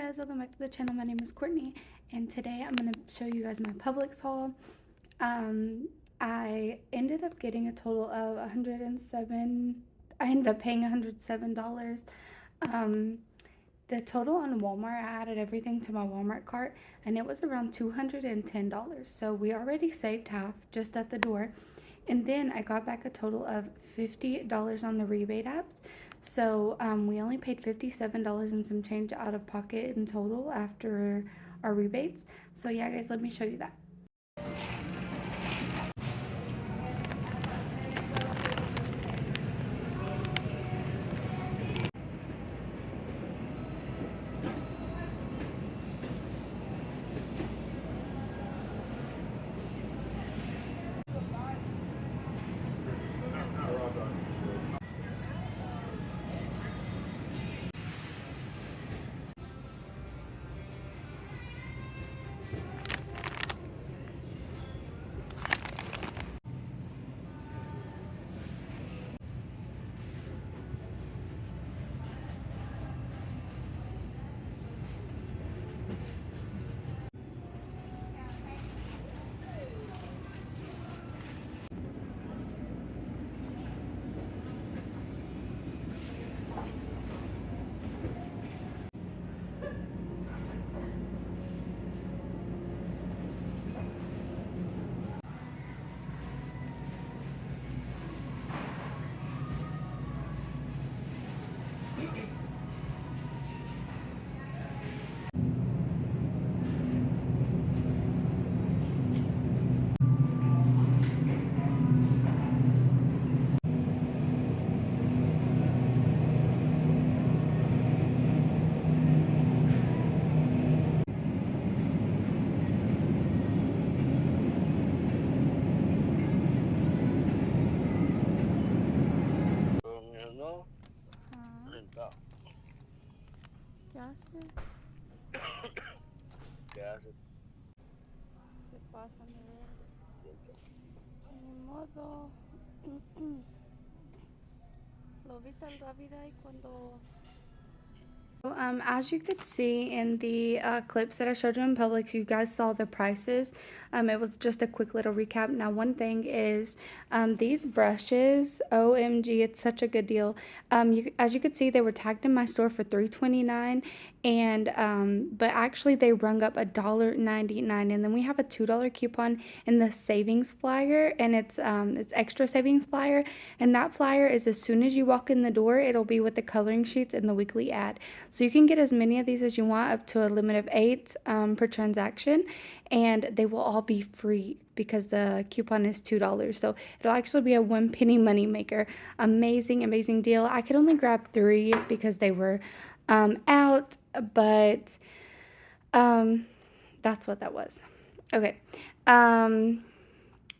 guys, welcome back to the channel. My name is Courtney, and today I'm going to show you guys my Publix haul. I ended up getting a total of $107. I ended up paying $107. The total on Walmart, I added everything to my Walmart cart, and it was around $210. So we already saved half just at the door. And then I got back a total of $50 on the rebate apps. So we only paid $57 and some change out of pocket in total after our rebates. So yeah, guys, let me show you that. ¿Qué hace? ¿Qué haces? Se pasa, ni modo. Lo viste al David ahí cuando... As you could see in the clips that I showed you in Publix, you guys saw the prices. It was just a quick little recap. Now, one thing is these brushes, OMG, it's such a good deal. As you could see, they were tagged in my store for $3.29, and but actually they rung up $1.99, and then we have a $2 coupon in the savings flyer, and it's extra savings flyer, and that flyer is as soon as you walk in the door, it'll be with the coloring sheets and the weekly ad. So you can get as many of these as you want, up to a limit of 8 per transaction, and they will all be free because the coupon is $2. So it'll actually be a 1 penny money maker. Amazing, amazing deal. I could only grab 3 because they were out, but that's what that was. Okay.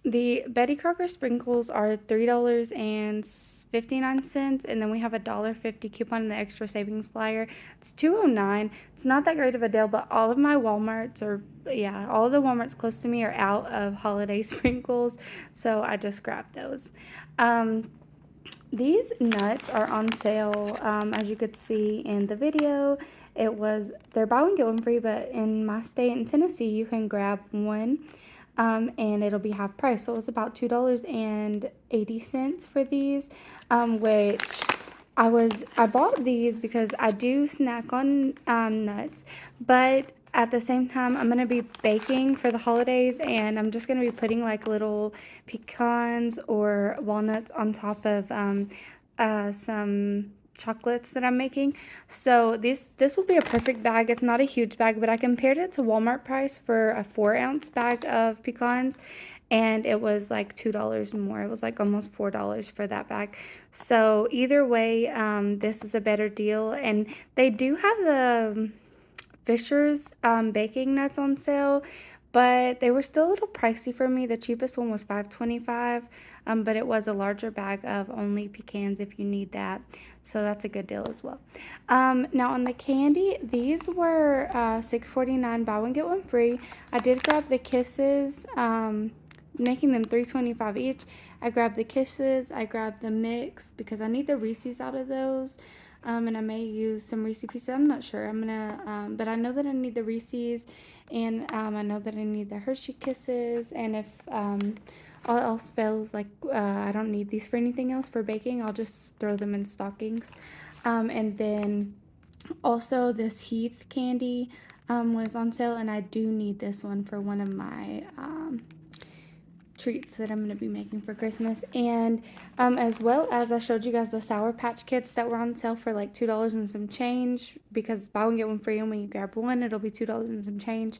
The Betty Crocker sprinkles are $3.59, and then we have a $1.50 coupon in the extra savings flyer. It's $2.09. It's not that great of a deal, but all of my Walmarts all the Walmarts close to me are out of holiday sprinkles, so I just grabbed those. These nuts are on sale, as you could see in the video. They're buy one get one free, but in my state in Tennessee, you can grab one. And it'll be half price. So it was about $2.80 for these, which I bought these because I do snack on nuts, but at the same time, I'm going to be baking for the holidays, and I'm just going to be putting like little pecans or walnuts on top of some chocolates that I'm making. So this will be a perfect bag. It's not a huge bag, but I compared it to Walmart price for a 4-ounce bag of pecans, and it was like $2 more. It was like almost $4 for that bag. So either way, this is a better deal, and they do have the Fisher's baking nuts on sale, but they were still a little pricey for me. The cheapest one was $5.25, but it was a larger bag of only pecans if you need that. So that's a good deal as well. Now on the candy, these were $6.49, buy one get one free. I did grab the Kisses, making them $3.25 each. I grabbed the Kisses, I grabbed the mix because I need the Reese's out of those. And I may use some Reese pieces. I'm not sure. I'm gonna, but I know that I need the Reese's, and I know that I need the Hershey Kisses. And if all else fails, like I don't need these for anything else for baking, I'll just throw them in stockings. And then also this Heath candy was on sale, and I do need this one for one of my treats that I'm going to be making for Christmas. And as well as I showed you guys the Sour Patch Kits that were on sale for like $2 and some change, because buy one get one free, and when you grab one it'll be $2 and some change.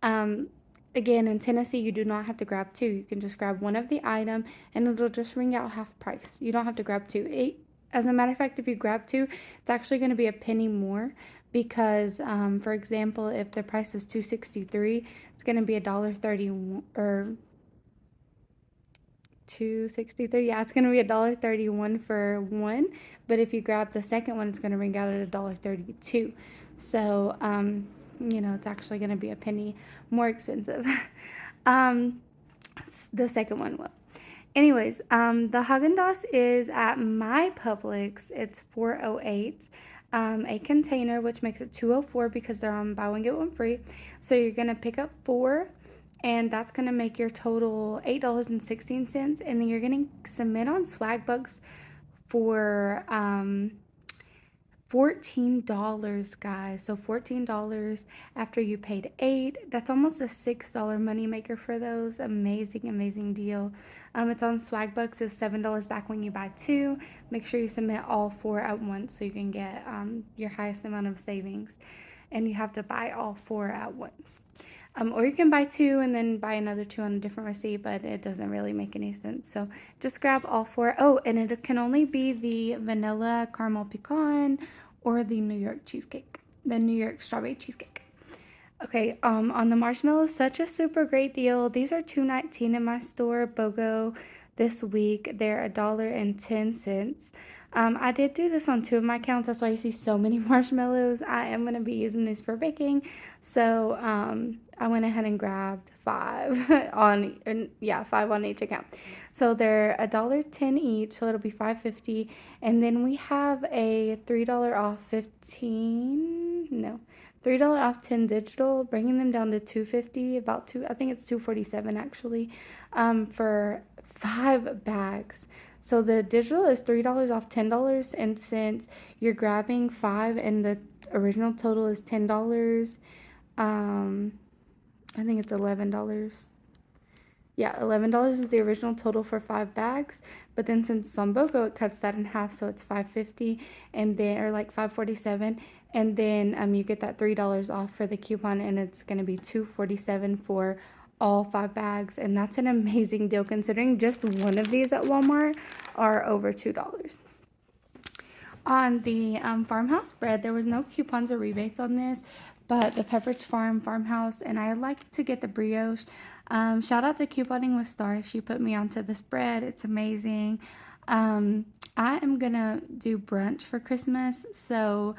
um, Again, in Tennessee you do not have to grab two. You can just grab one of the item and it'll just ring out half price. You don't have to grab two. As a matter of fact, if you grab two, it's actually going to be a penny more, because for example, if the price is $2.63, it's going to be $1.30, or 263. Yeah, it's gonna be $1.31 for one, but if you grab the second one, it's gonna ring out at $1.32. So it's actually gonna be a penny more expensive. um the second one will. Anyways, the Haagen-Dazs is at my Publix. It's 408 a container, which makes it 204 because they're on buy one get one free. So you're gonna pick up four, and that's gonna make your total $8.16. And then you're gonna submit on Swagbucks for $14, guys. So $14 after you paid 8. That's almost a $6 money maker for those. Amazing, amazing deal. It's on Swagbucks. It's $7 back when you buy two. Make sure you submit all four at once so you can get your highest amount of savings. And you have to buy all four at once. Or you can buy two and then buy another two on a different receipt, but it doesn't really make any sense. So just grab all four. Oh, and it can only be the vanilla caramel pecan or the New York cheesecake, the New York strawberry cheesecake. Okay, on the marshmallows, such a super great deal. These are $2.19 in my store, BOGO, this week. They're $1.10. I did do this on two of my accounts. That's why you see so many marshmallows. I am going to be using these for baking. So I went ahead and grabbed five five on each account. So they're $1.10 each, so it'll be $5.50. And then we have a $3 off 15, no, $3 off 10 digital, bringing them down to $2.50, about two, I think it's $2.47 actually, for 5 bags. So the digital is $3 off $10, and since you're grabbing five and the original total is $10, um, I think it's $11. Yeah, $11 is the original total for 5 bags, but then since it's on BOGO, it cuts that in half, so it's $5.50, and then, or like $5.47, and then you get that $3 off for the coupon, and it's gonna be $2.47 for all 5 bags, and that's an amazing deal considering just one of these at Walmart are over $2. On the farmhouse bread, there was no coupons or rebates on this, but the Pepperidge Farm farmhouse, and I like to get the brioche. Shout out to Couponing with Star. She put me onto this bread. It's amazing. I am gonna do brunch for Christmas, so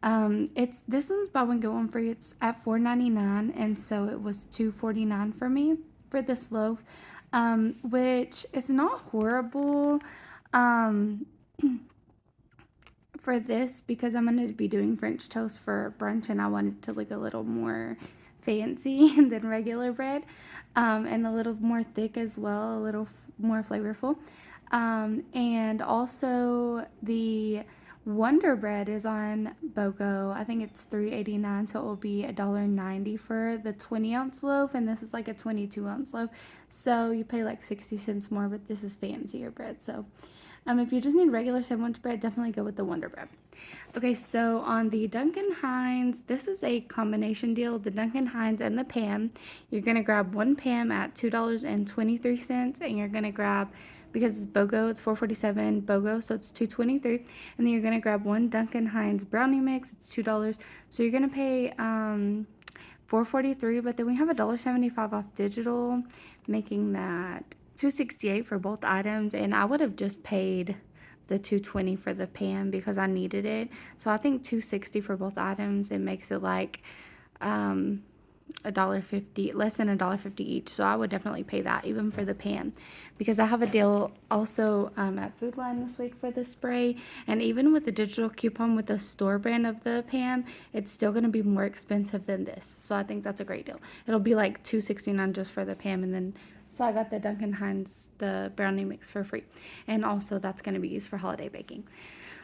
it's this one's buy one get one free. It's at $4.99, and so it was $2.49 for me for this loaf, which is not horrible. Um, for this, because I'm going to be doing French toast for brunch, and I want it to look a little more fancy than regular bread, and a little more thick as well, a little more flavorful. And also the Wonder Bread is on BOGO. I think it's $3.89, so it will be $1.90 for the 20-ounce loaf, and this is like a 22-ounce loaf. So you pay like 60 cents more, but this is fancier bread. So if you just need regular sandwich bread, definitely go with the Wonder Bread. Okay, so on the Duncan Hines, this is a combination deal, the Duncan Hines and the Pam. You're going to grab one Pam at $2.23, and you're going to grab, because it's BOGO, it's $4.47 BOGO, so it's $2.23. And then you're going to grab one Duncan Hines brownie mix, it's $2. So you're going to pay $4.43, but then we have $1.75 off digital, making that $2.68 for both items, and I would have just paid the $2.20 for the pan because I needed it. So I think $2.60 for both items. It makes it like $1.50, less than $1.50 each. So I would definitely pay that even for the pan, because I have a deal also at Food Line this week for the spray. And even with the digital coupon with the store brand of the pan, it's still going to be more expensive than this. So I think that's a great deal. It'll be like $2.69 just for the pan, and then so I got the Duncan Hines, the brownie mix for free. And also that's going to be used for holiday baking.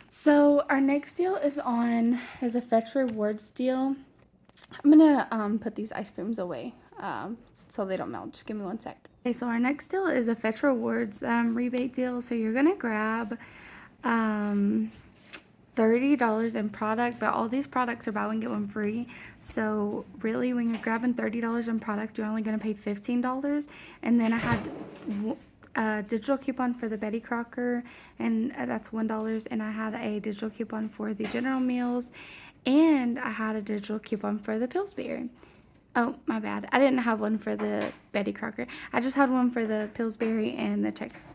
So our next deal is a Fetch Rewards deal. I'm gonna put these ice creams away so they don't melt. Just give me one sec. Okay, so our next deal is a Fetch Rewards rebate deal. So you're gonna grab um, $30 in product, but all these products are buy one get one free. So really, when you're grabbing $30 in product, you're only gonna pay $15. And then I had a digital coupon for the Betty Crocker, and that's $1. And I had a digital coupon for the General Meals, and I had a digital coupon for the Pillsbury. Oh, my bad. I didn't have one for the Betty Crocker. I just had one for the Pillsbury and the Chex.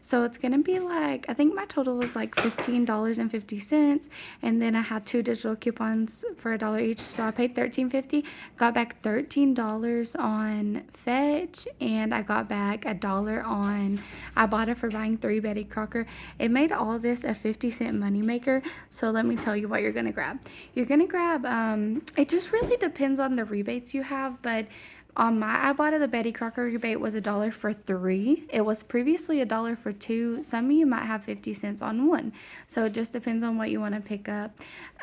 So it's gonna be like, I think my total was like $15.50, and then I had two digital coupons for $1 each, so I paid $13.50. Got back $13 on Fetch, and I got back $1 on Ibotta for buying 3 Betty Crocker. It made all this a 50-cent moneymaker. So let me tell you what you're gonna grab. You're gonna grab, it just really depends on the rebates you have, but on my Ibotta, the Betty Crocker rebate was $1 for 3. It was previously $1 for 2. Some of you might have 50 cents on 1. So it just depends on what you want to pick up.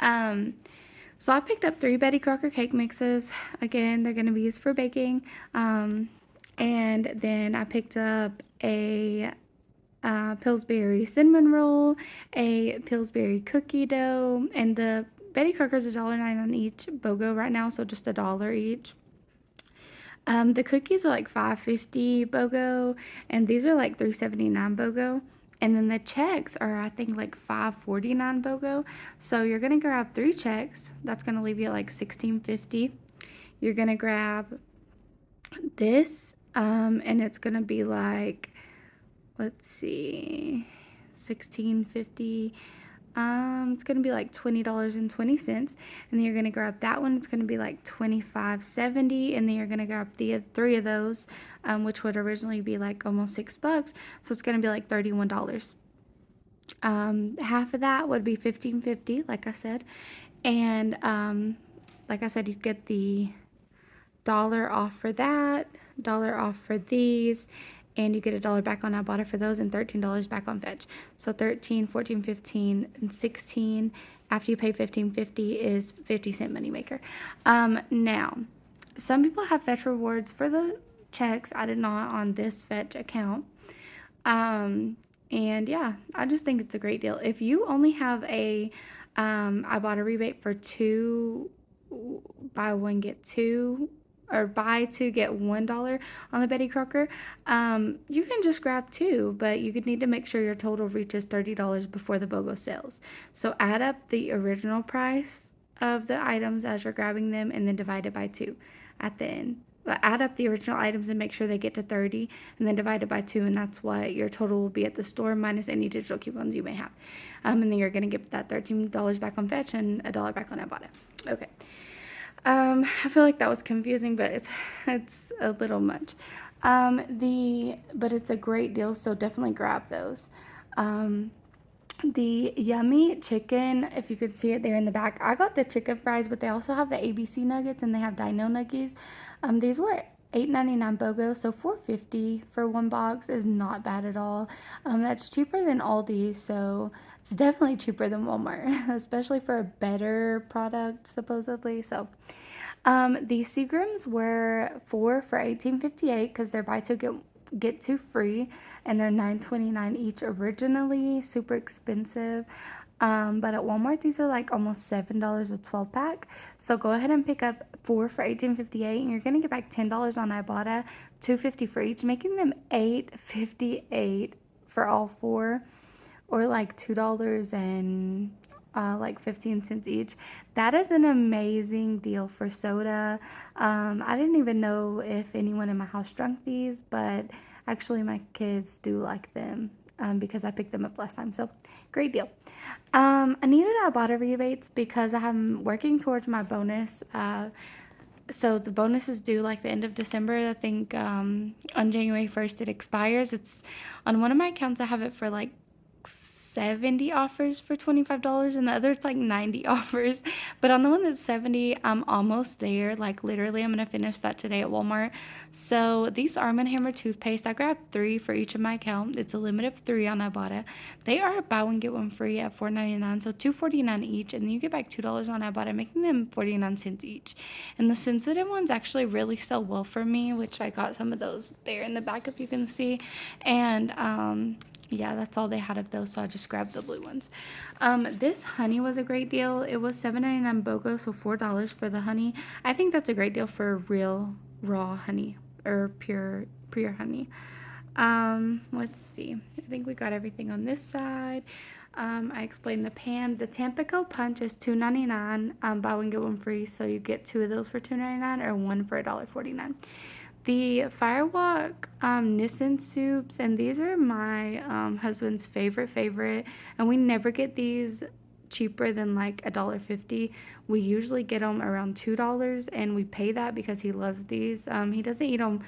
So I picked up 3 Betty Crocker cake mixes. Again, they're going to be used for baking. And then I picked up a Pillsbury cinnamon roll, a Pillsbury cookie dough, and the Betty Crocker's $1.09 on each BOGO right now, so just $1 each. The cookies are like $5.50 BOGO, and these are like $3.79 BOGO. And then the checks are, I think, like $5.49 BOGO. So you're gonna grab 3 checks. That's gonna leave you at like $16.50. You're gonna grab this, and it's gonna be like, let's see, $16.50. It's gonna be like $20.20, and then you're gonna grab that one. It's gonna be like $25.70, and then you're gonna grab the 3 of those, which would originally be like almost $6. So it's gonna be like $31. Half of that would be $15.50, like I said, and like I said, you get the $1 off for that, $1 off for these, and you get $1 back on Ibotta for those, and $13 back on Fetch. So 13, 14, 15, and 16 after you pay $15.50 is 50-cent moneymaker. Now, some people have Fetch rewards for the checks. I did not on this Fetch account. And yeah, I just think it's a great deal. If you only have a Ibotta rebate for 2 buy one get 2, or buy 2 get $1 on the Betty Crocker, you can just grab 2, but you could need to make sure your total reaches $30 before the BOGO sales. So add up the original price of the items as you're grabbing them, and then divide it by 2 at the end. But add up the original items and make sure they get to 30, and then divide it by 2, and that's what your total will be at the store minus any digital coupons you may have. And then you're gonna get that $13 back on Fetch and $1 back on Ibotta. Okay. I feel like that was confusing, but it's a little much. But it's a great deal, so definitely grab those. The yummy chicken, if you could see it there in the back, I got the chicken fries, but they also have the ABC nuggets, and they have Dino Nuggies. These were $8.99 BOGO, so $4.50 for 1 box is not bad at all. That's cheaper than Aldi, so it's definitely cheaper than Walmart, especially for a better product, supposedly. So the Seagrams were 4 for $18.58 because they're buy 2 get 2 free, and they're $9.29 each originally. Super expensive. But at Walmart, these are like almost $7 a 12 pack. So go ahead and pick up 4 for $18.58, and you're gonna get back $10 on Ibotta, $2.50 for each, making them $8.58 for all 4, or like $2 and like 15 cents each. That is an amazing deal for soda. I didn't even know if anyone in my house drank these, but actually my kids do like them because I picked them up last time. So great deal. I needed Ibotta rebates because I'm working towards my bonus so the bonus is due like the end of December. I think on January 1st it expires. It's on one of my accounts. I have it for like 70 offers for $25, and the other it's like 90 offers. But on the one that's 70, I'm almost there. Like literally, I'm gonna finish that today at Walmart. So these Arm& and Hammer toothpaste, I grabbed 3 for each of my account. It's a limit of 3 on Ibotta. They are buy one get one free at $4.99, so $2.49 each, and then you get back $2 on Ibotta, making them 49 cents each. And the sensitive ones actually really sell well for me, which I got some of those there in the back if you can see. And yeah, that's all they had of those, so I just grabbed the blue ones. This honey was a great deal. It was $7.99 BOGO, so $4 for the honey. I think that's a great deal for real raw honey or pure honey. Let's see. I think we got everything on this side. I explained the pan. The Tampico Punch is $2.99. Buy one get one free, so you get 2 of those for $2.99 or one for $1.49. The Firewalk Nissan soups, and these are my husband's favorite, and we never get these cheaper than like $1.50. We usually get them around $2, and we pay that because he loves these. He doesn't eat them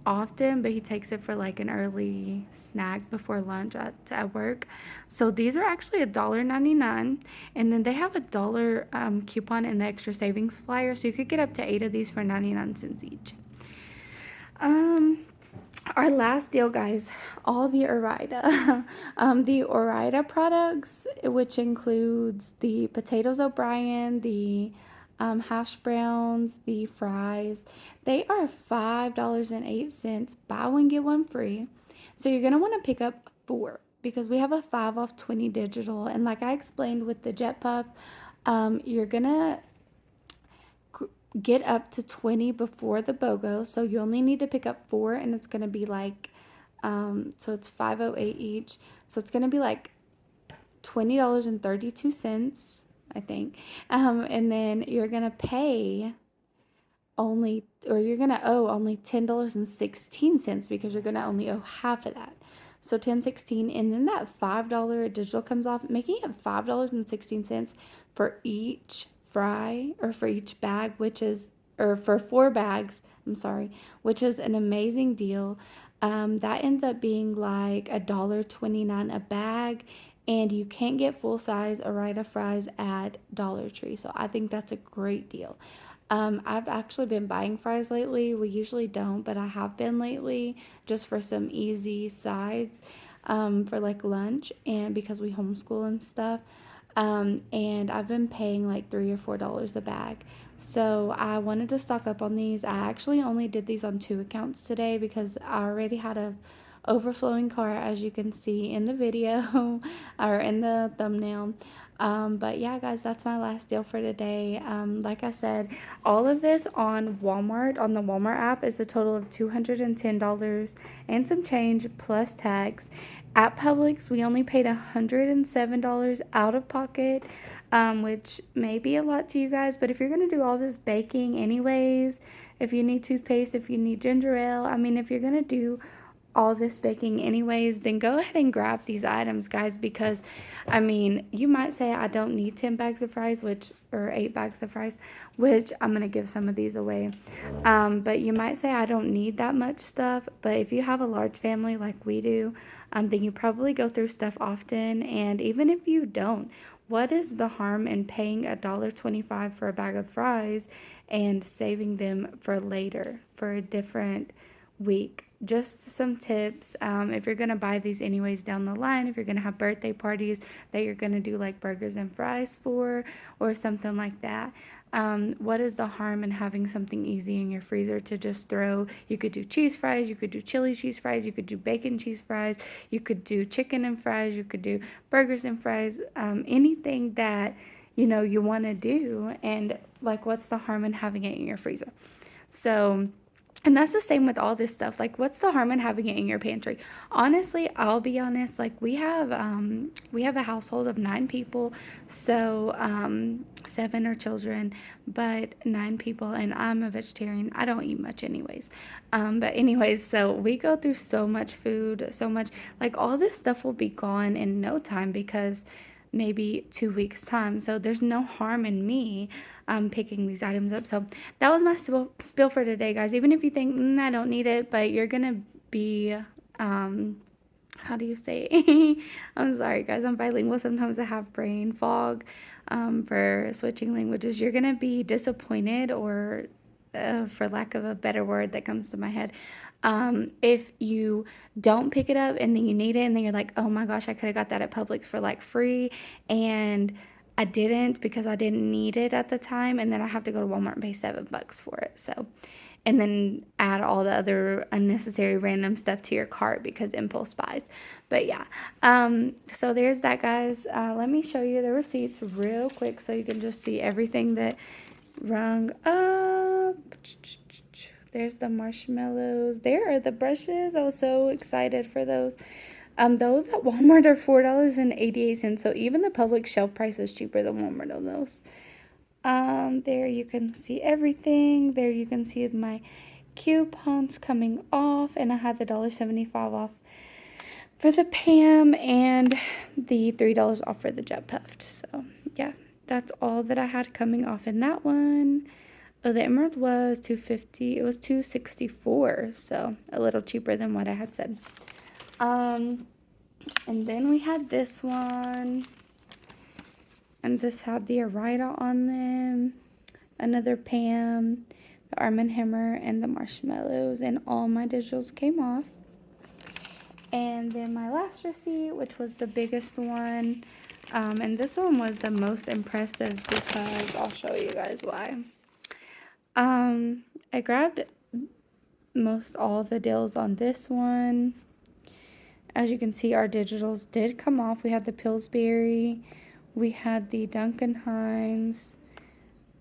often, but he takes it for like an early snack before lunch at work. So these are actually $1.99, and then they have a dollar coupon in the extra savings flyer, so you could get up to 8 of these for 99 cents each. Our last deal, guys, all the Orida. The Orida products, which includes the potatoes O'Brien, the hash browns, the fries, they are $5.08. Buy one, get one free. So you're going to want to pick up 4 because we have a 5 off 20 digital. And like I explained with the Jet Puff, you're going to get up to 20 before the BOGO. So you only need to pick up 4, and it's going to be like, so it's 508 each. So it's going to be like $20.32, I think. And then you're going to pay only, or you're going to owe only $10.16 because you're going to only owe half of that. So 10.16, and then that $5 digital comes off, making it $5.16 for each fry, or for each bag, which is, or for 4 bags, I'm sorry, which is an amazing deal. That ends up being like $1.29 a bag, and you can't get full size Orida fries at Dollar Tree. So I think that's a great deal. I've actually been buying fries lately. We usually don't, but I have been lately just for some easy sides for like lunch, and because we homeschool and stuff. And I've been paying like $3 or $4 a bag. So I wanted to stock up on these. I actually only did these on 2 accounts today because I already had a overflowing cart, as you can see in the video or in the thumbnail. But yeah, guys, that's my last deal for today. Like I said, all of this on Walmart, on the Walmart app, is a total of $210 and some change plus tax. At Publix, we only paid $107 out of pocket, which may be a lot to you guys, but if you're going to do all this baking anyways, if you need toothpaste, if you need ginger ale, I mean, if you're going to do all this baking anyways, then go ahead and grab these items, guys, because I mean, you might say I don't need 10 bags of fries, or 8 bags of fries, which I'm gonna give some of these away. But you might say I don't need that much stuff, but if you have a large family like we do, then you probably go through stuff often. And even if you don't, what is the harm in paying $1.25 for a bag of fries and saving them for later, for a different week? Just some tips. If you're gonna buy these anyways down the line, if you're gonna have birthday parties that you're gonna do like burgers and fries for, or something like that, what is the harm in having something easy in your freezer to just throw? You could do cheese fries, you could do chili cheese fries, you could do bacon cheese fries, you could do chicken and fries, you could do burgers and fries, anything that you want to do. And like, what's the harm in having it in your freezer? So, and that's the same with all this stuff. Like, what's the harm in having it in your pantry? Honestly, I'll be honest, like we have a household of 9 people. So 7 are children, but 9 people, and I'm a vegetarian. I don't eat much anyways. But anyways, so we go through so much food, so much, like all this stuff will be gone in no time because maybe 2 weeks time. So there's no harm in me picking these items up. So that was my spill for today, guys. Even if you think I don't need it, but you're gonna be how do you say I'm sorry, guys, I'm bilingual. Sometimes I have brain fog for switching languages. You're gonna be disappointed, or for lack of a better word that comes to my head, if you don't pick it up and then you need it and then you're like, oh my gosh, I could have got that at Publix for like free, and I didn't because I didn't need it at the time, and then I have to go to Walmart and pay $7 for it. So, and then add all the other unnecessary random stuff to your cart because impulse buys. But yeah, so there's that, guys. Let me show you the receipts real quick so you can just see everything that rung up. There's the marshmallows. There are the brushes. I was so excited for those. Those at Walmart are $4.88. So even the Publix shelf price is cheaper than Walmart on those. There you can see everything. There you can see my coupons coming off, and I had the $1.75 off for the Pam and the $3 off for the Jet Puffed. So yeah, that's all that I had coming off in that one. Oh, the Emerald was $2.50. It was $2.64, so a little cheaper than what I had said. And then we had this one, and this had the Arida on them, another Pam, the Arm& Hammer, and the marshmallows, and all my digitals came off. And then my last receipt, which was the biggest one, and this one was the most impressive because I'll show you guys why. I grabbed most all the deals on this one. As you can see, our digitals did come off. We had the Pillsbury, we had the Duncan Hines,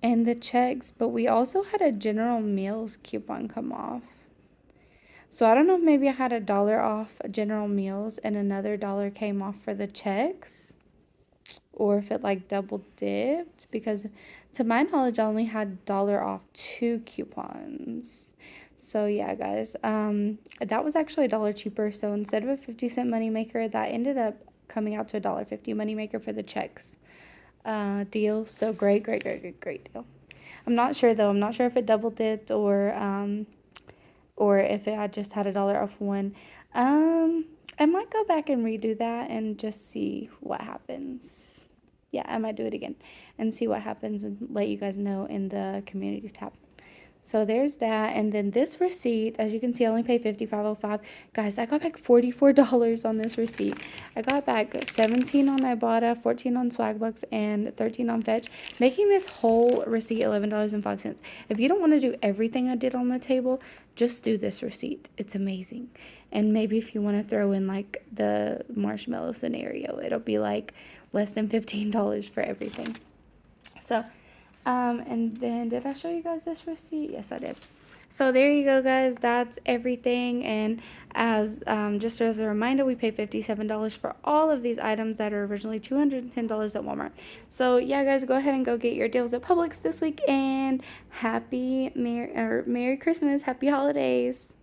and the checks, but we also had a General Mills coupon come off. So I don't know if maybe I had $1 off General Mills and another $1 came off for the checks, or if it like double dipped, because to my knowledge I only had $1 off 2 coupons. So yeah, guys, that was actually $1 cheaper. So instead of a 50-cent moneymaker, that ended up coming out to a $1.50 moneymaker for the checks deal. So great deal. I'm not sure though. I'm not sure if it double dipped or if it had just had $1 off one. I might go back and redo that and just see what happens. Yeah, I might do it again and see what happens and let you guys know in the communities tab. So there's that. And then this receipt, as you can see, I only paid $55.05. Guys, I got back $44 on this receipt. I got back $17 on Ibotta, $14 on Swagbucks, and $13 on Fetch, making this whole receipt $11.05. If you don't want to do everything I did on the table, just do this receipt. It's amazing. And maybe if you want to throw in like the marshmallow scenario, it'll be like less than $15 for everything. So and then did I show you guys this receipt? Yes, I did. So there you go, guys. That's everything. And as just as a reminder, we paid $57 for all of these items that are originally $210 at Walmart. So yeah, guys, go ahead and go get your deals at Publix this week, and Merry Christmas, Happy Holidays.